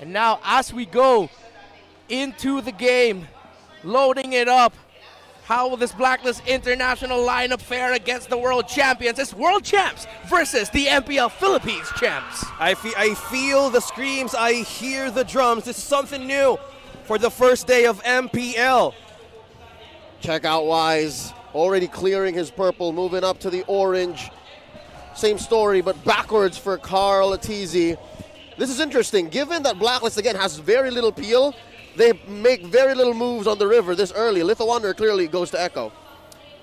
And now as we go into the game, loading it up, how will this Blacklist International lineup fare against the world champions? It's world champs versus the MPL Philippines champs. I feel the screams, I hear the drums. This is something new for the first day of MPL. Check out Wise, already clearing his purple, moving up to the orange. Same story, but backwards for Carl Atizi. This is interesting. Given that Blacklist, again, has very little peel, they make very little moves on the river this early. Lithuania clearly goes to Echo.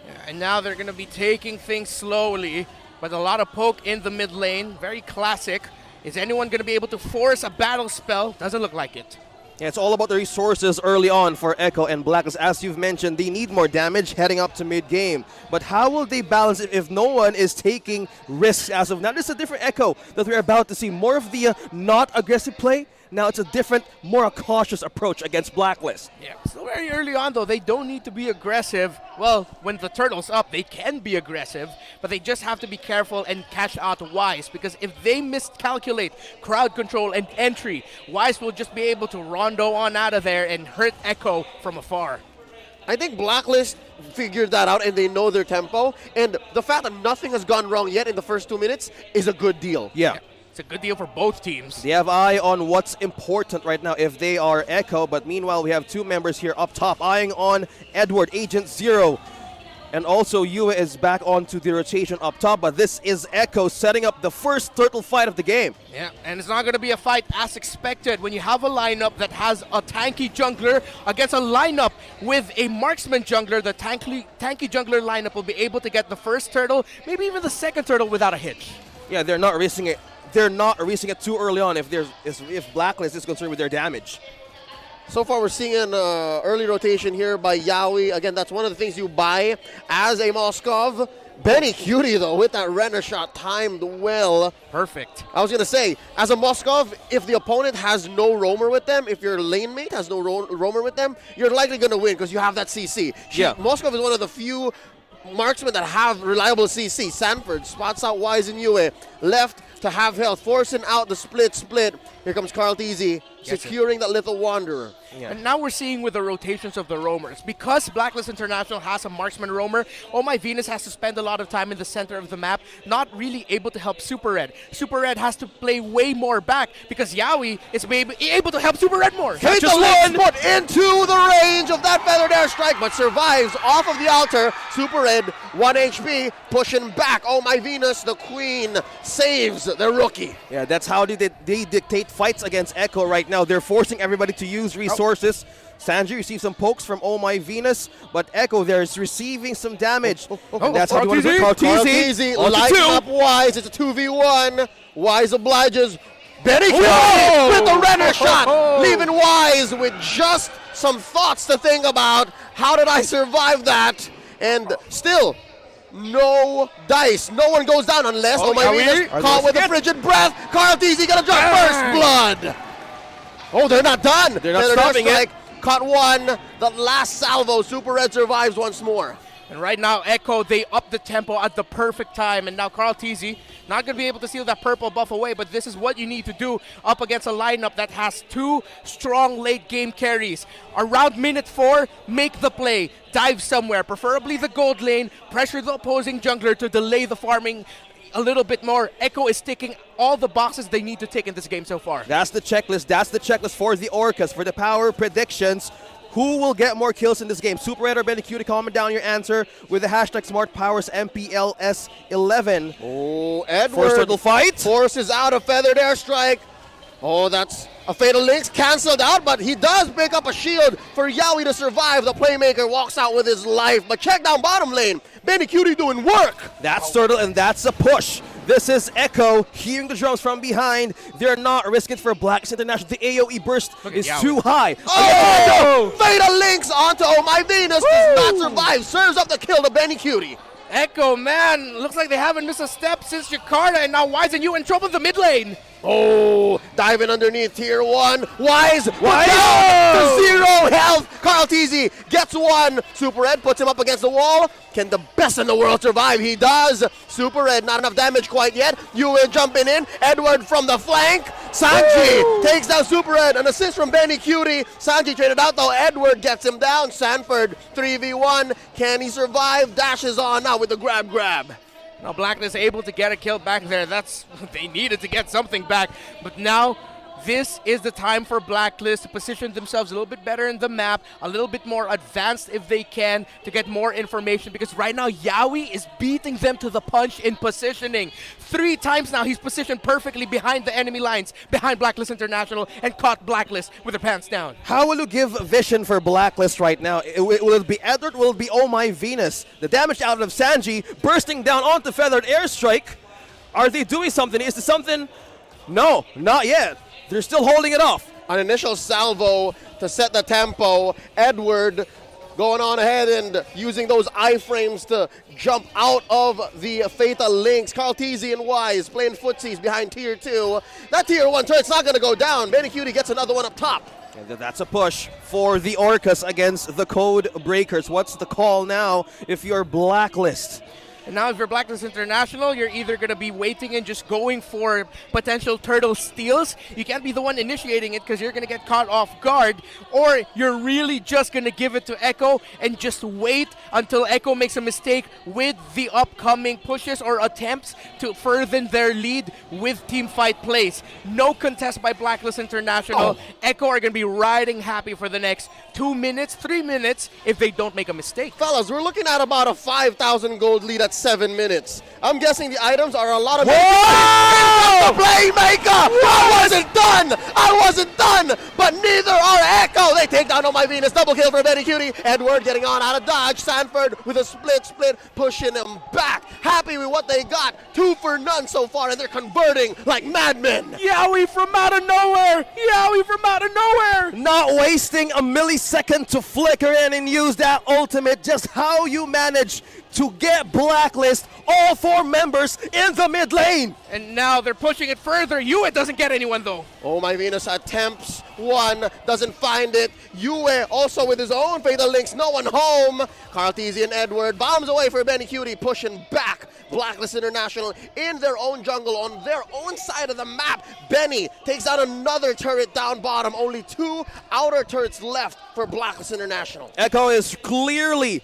Yeah, and now they're going to be taking things slowly, but a lot of poke in the mid lane. Very classic. Is anyone going to be able to force a battle spell? Doesn't look like it. Yeah, it's all about the resources early on for Echo and Blacklist. As you've mentioned, they need more damage heading up to mid-game. But how will they balance it if no one is taking risks as of now? This is a different Echo that we're about to see. More of the not aggressive play. Now it's a different, more cautious approach against Blacklist. Yeah, still very early on though. They don't need to be aggressive. Well, when the turtle's up, they can be aggressive, but they just have to be careful and catch out Wise, because if they miscalculate crowd control and entry, Wise will just be able to rondo on out of there and hurt Echo from afar. I think Blacklist figured that out and they know their tempo, and the fact that nothing has gone wrong yet in the first 2 minutes is a good deal. Yeah. It's a good deal for both teams. They have eye on what's important right now if they are Echo, but meanwhile we have two members here up top eyeing on Edward, Agent Zero. And also Yue is back onto the rotation up top, but this is Echo setting up the first turtle fight of the game. Yeah, and it's not going to be a fight as expected when you have a lineup that has a tanky jungler against a lineup with a marksman jungler. The tanky jungler lineup will be able to get the first turtle, maybe even the second turtle without a hitch. Yeah, they're not risking it. They're not releasing it too early on if Blacklist is concerned with their damage. So far, we're seeing an early rotation here by Yaoi. Again, that's one of the things you buy as a Moskov. Benny Cutie, though, with that Renner shot timed well. Perfect. I was going to say, as a Moskov, if the opponent has no roamer with them, if your lane mate has no roamer with them, you're likely going to win because you have that CC. Yeah. Moskov is one of the few marksmen that have reliable CC. Sanford spots out Wise and Yue. Left to have health, forcing out the split. Here comes Carl Teasy, securing that little wanderer. Yeah. And now we're seeing with the rotations of the roamers, because Blacklist International has a marksman roamer, Oh My Venus has to spend a lot of time in the center of the map, not really able to help Super Red. Super Red has to play way more back because Yaoi is able to help Super Red more. Hit the one spot into the range of that feathered airstrike, but survives off of the altar. Super Red, 1 HP, pushing back. Oh My Venus, the queen, saves the rookie. Yeah, that's how they dictate fights against Echo right now. They're forcing everybody to use resources. Sanji receives some pokes from Oh My Venus, but Echo there is receiving some damage. And that's how you want to do Carl Teasy lighting up Wise. It's a 2v1. Wise obliges. Benny Cutie with the Renner shot, leaving Wise with just some thoughts to think about. How did I survive that? And still, no dice. No one goes down unless Oh My Venus caught with a frigid breath. Carl Teasy gonna drop first blood. Oh, they're not done. They're not stopping it. Caught one. The last salvo. Super Red survives once more. And right now, Echo, they up the tempo at the perfect time. And now Carl Teasy, not going to be able to seal that purple buff away, but this is what you need to do up against a lineup that has two strong late game carries. Around minute 4, make the play. Dive somewhere, preferably the gold lane. Pressure the opposing jungler to delay the farming a little bit more. Echo is ticking all the boxes they need to tick in this game so far. That's the checklist. That's the checklist for the Orcas, for the power predictions. Who will get more kills in this game? Super Red or Benny Cutie? Comment down your answer with the hashtag SmartPowers MPLS11. Oh, Edward. First turtle fight. Forces out a feathered airstrike. Oh, that's a fatal links canceled out, but he does pick up a shield for Yaoi to survive. The playmaker walks out with his life, but check down bottom lane. Benny Cutie doing work. That's turtle, and that's a push. This is Echo hearing the drums from behind. They're not risking for Blacklist International. The AoE burst is too high. Oh! Fatal links onto Oh My Venus. Does not survive. Serves up the kill to Benny Cutie. Echo, man, looks like they haven't missed a step since Jakarta, and now Wise and you in trouble in the mid lane. Oh, diving underneath tier 1. Wise down Oh! to 0 health. Carl Teasy gets one. Super Red puts him up against the wall. Can the best in the world survive? He does. Super Red, not enough damage quite yet. Yue jumping in. Edward from the flank. Sanji takes down Super Red. An assist from Benny Cutie. Sanji traded out though. Edward gets him down. Sanford 3v1. Can he survive? Dashes on now with the grab. Now Blacklist able to get a kill back there. They needed to get something back. But now this is the time for Blacklist to position themselves a little bit better in the map, a little bit more advanced if they can, to get more information, because right now Yaoi is beating them to the punch in positioning. 3 times now he's positioned perfectly behind the enemy lines, behind Blacklist International, and caught Blacklist with their pants down. How will you give vision for Blacklist right now? Will it be Edward? Will it be Oh My Venus? The damage out of Sanji, bursting down onto Feathered Airstrike. Are they doing something? Is this something? No, not yet. They're still holding it off. An initial salvo to set the tempo. Edward going on ahead and using those iframes to jump out of the fatal links. Carl Teasy and Wise playing footsies behind tier 2. That tier 1 turret's not going to go down. Benny Cutie gets another one up top. And that's a push for the Orcas against the Code Breakers. What's the call now if you're Blacklist? And now if you're Blacklist International, you're either going to be waiting and just going for potential turtle steals. You can't be the one initiating it because you're going to get caught off guard. Or you're really just going to give it to Echo and just wait until Echo makes a mistake with the upcoming pushes or attempts to further their lead with teamfight plays. No contest by Blacklist International. Echo are going to be riding happy for the next 2 minutes, 3 minutes if they don't make a mistake. Fellas, we're looking at about a 5,000 gold lead at 7 minutes. I'm guessing the items are a lot of... Whoa! The playmaker! I wasn't done! But neither are Echo! They take down Oh My Venus. Double kill for Benny Cutie. Edward getting on out of dodge. Sanford with a split, pushing him back. Happy with what they got. 2 for none so far, and they're converting like madmen. Yaoi from out of nowhere! Yaoi from out of nowhere! Not wasting a millisecond to flicker in and use that ultimate. Just how you manage to get Blacklist all 4 members in the mid lane. And now they're pushing it further. Yue doesn't get anyone though. Oh My Venus attempts one, doesn't find it. Yue also with his own fatal links, no one home. Carl Teasy and Edward bombs away for Benny Cutie, pushing back. Blacklist International in their own jungle on their own side of the map. Benny takes out another turret down bottom. Only 2 outer turrets left for Blacklist International. Echo is clearly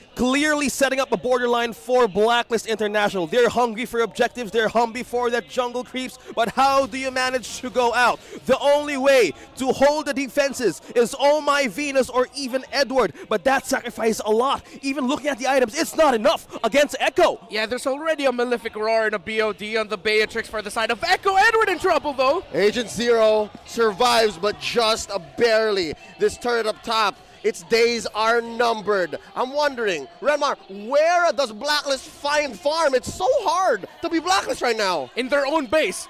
setting up a borderline for Blacklist International. They're hungry for objectives. They're hungry for that jungle creeps. But how do you manage to go out? The only way to hold the defenses is Oh My Venus or even Edward. But that sacrifices a lot. Even looking at the items, it's not enough against Echo. Yeah, there's already a Malefic Roar and a BOD on the Beatrix for the side of Echo. Edward in trouble though. Agent Zero survives, but just barely. This turret up top, its days are numbered. I'm wondering, Renmar, where does Blacklist find farm? It's so hard to be Blacklist right now. In their own base.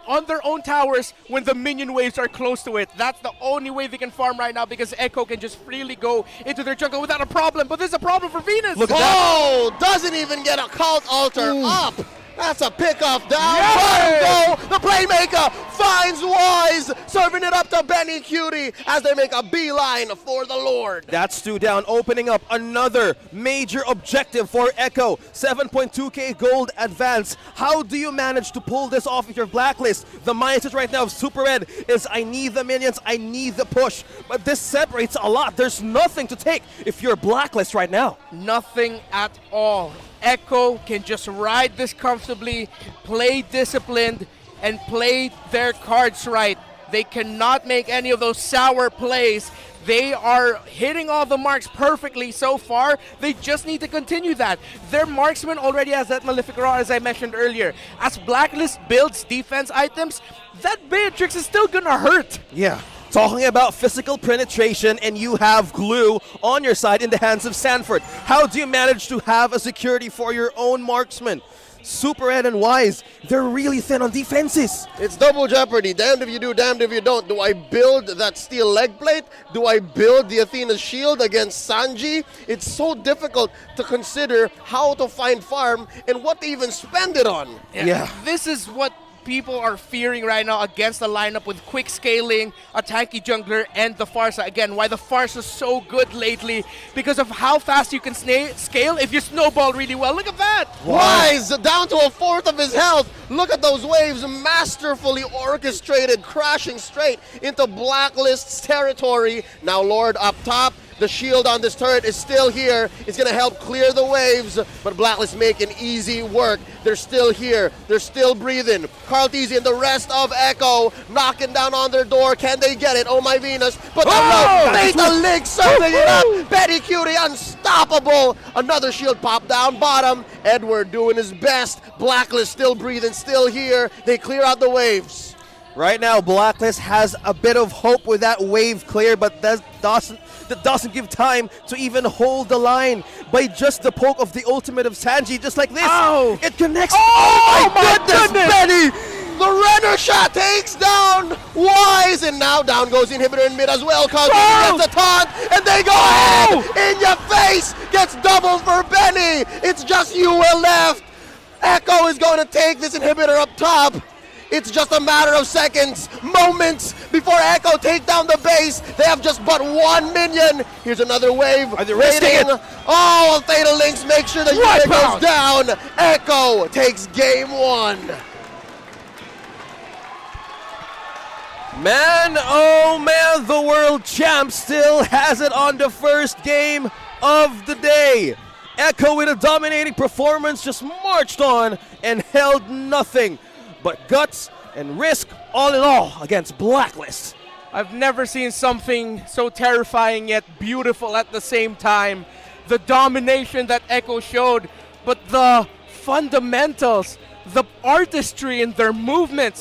On their own towers when the minion waves are close to it. That's the only way they can farm right now because Echo can just freely go into their jungle without a problem. But there's a problem for Venus. Look at that. Doesn't even get a cult altar up. That's a pickoff down. Yeah. Bottom goal. The playmaker finds Wise, serving it up to Benny Cutie as they make a beeline for the Lord. That's 2 down, opening up another major objective for Echo. 7.2k gold advance. How do you manage to pull this off if you're Blacklist? The mindset right now of Super Red is I need the minions, I need the push. But this separates a lot. There's nothing to take if you're Blacklist right now. Nothing at all. Echo can just ride this comfortably, play disciplined, and play their cards right. They cannot make any of those sour plays. They are hitting all the marks perfectly so far. They just need to continue that. Their marksman already has that Malefic Roar, as I mentioned earlier. As Blacklist builds defense items, that Beatrix is still gonna hurt. Yeah. Talking about physical penetration, and you have glue on your side in the hands of Sanford. How do you manage to have a security for your own marksman? Super Red and Wise, they're really thin on defenses. It's double jeopardy. Damned if you do, damned if you don't. Do I build that steel leg plate? Do I build the Athena shield against Sanji? It's so difficult to consider how to find farm and what to even spend it on. Yeah. This is what people are fearing right now against the lineup with quick scaling, a tanky jungler, and the Farsa. Again, why the Farsa is so good lately, because of how fast you can scale if you snowball really well. Look at that! Wise down to a fourth of his health. Look at those waves, masterfully orchestrated, crashing straight into Blacklist's territory. Now Lord up top. The shield on this turret is still here. It's going to help clear the waves, but Blacklist making easy work. They're still here. They're still breathing. Carl Teasy and the rest of Echo knocking down on their door. Can they get it? Oh my Venus. But no, Beta Link serving it up. Betty Cutie unstoppable. Another shield pop down bottom. Edward doing his best. Blacklist still breathing, still here. They clear out the waves. Right now, Blacklist has a bit of hope with that wave clear, but that doesn't give time to even hold the line. By just the poke of the ultimate of Sanji, just like this, it connects. Oh my goodness! Benny! The Renner shot takes down Wise, and now down goes Inhibitor in mid as well. Carl gets the taunt, and they go ahead! In your face! Gets double for Benny! It's just you left! Echo is going to take this Inhibitor up top. It's just a matter of seconds, moments before Echo take down the base. They have just but one minion. Here's another wave. Are they risking it? Oh, Fatal Links make sure the unit goes down. Echo takes game one. Man, oh man, the world champ still has it on the first game of the day. Echo with a dominating performance just marched on and held nothing but guts and risk all in all against Blacklist. I've never seen something so terrifying yet beautiful at the same time. The domination that Echo showed, but the fundamentals, the artistry in their movements,